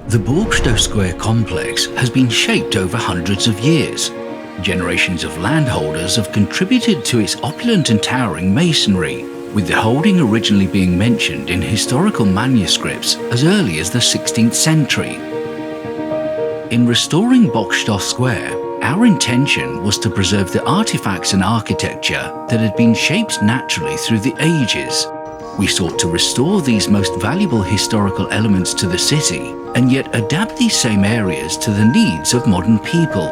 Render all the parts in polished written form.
The Bokšto Square complex has been shaped over hundreds of years. Generations of landholders have contributed to its opulent and towering masonry, with the holding originally being mentioned in historical manuscripts as early as the 16th century. In restoring Bokšto Square, our intention was to preserve the artifacts and architecture that had been shaped naturally through the ages. We sought to restore these most valuable historical elements to the city and yet adapt these same areas to the needs of modern people.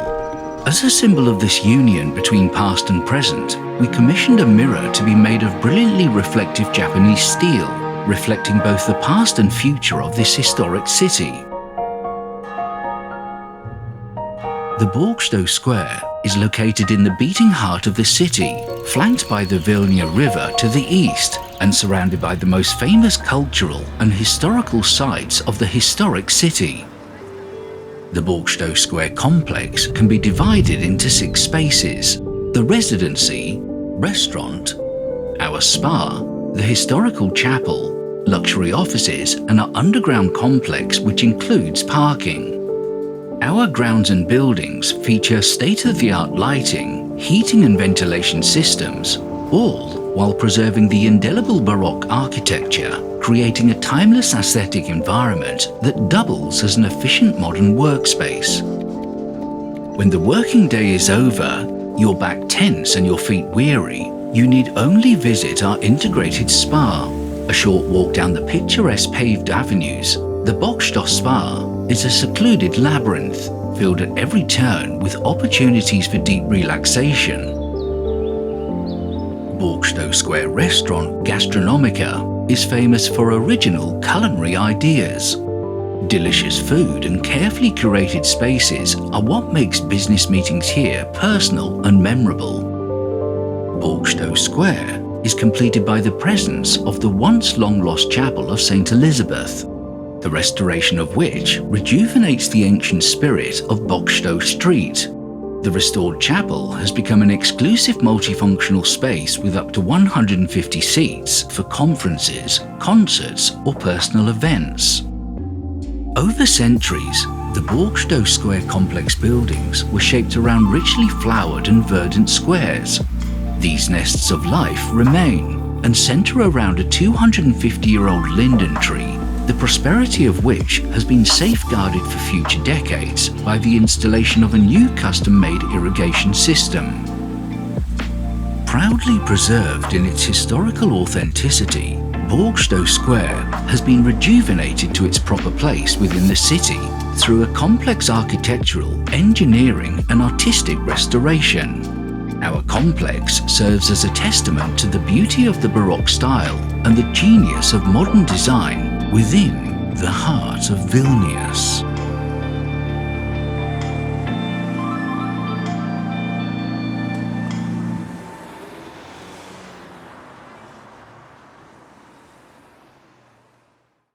As a symbol of this union between past and present, we commissioned a mirror to be made of brilliantly reflective Japanese steel, reflecting both the past and future of this historic city. The Bokšto Square is located in the beating heart of the city, flanked by the Vilnia River to the east and surrounded by the most famous cultural and historical sites of the historic city. The Bokšto Square complex can be divided into 6 spaces: the residency, restaurant, our spa, the historical chapel, luxury offices, and our underground complex, which includes parking. Our grounds and buildings feature state-of-the-art lighting, heating and ventilation systems, all while preserving the indelible Baroque architecture, creating a timeless aesthetic environment that doubles as an efficient modern workspace. When the working day is over, your back tense and your feet weary, you need only visit our integrated spa. A short walk down the picturesque paved avenues, the Bokšto Spa is a secluded labyrinth filled at every turn with opportunities for deep relaxation. Bokšto Square Restaurant Gastronomica is famous for original culinary ideas. Delicious food and carefully curated spaces are what makes business meetings here personal and memorable. Bokšto Square is completed by the presence of the once long-lost chapel of St. Elizabeth, the restoration of which rejuvenates the ancient spirit of Bokšto Street. The restored chapel has become an exclusive multifunctional space with up to 150 seats for conferences, concerts, or personal events. Over centuries, the Bokšto Square complex buildings were shaped around richly flowered and verdant squares. These nests of life remain and center around a 250-year-old linden tree, the prosperity of which has been safeguarded for future decades by the installation of a new custom-made irrigation system. Proudly preserved in its historical authenticity, Bokšto Square has been rejuvenated to its proper place within the city through a complex architectural, engineering, and artistic restoration. Our complex serves as a testament to the beauty of the Baroque style and the genius of modern design within the heart of Vilnius.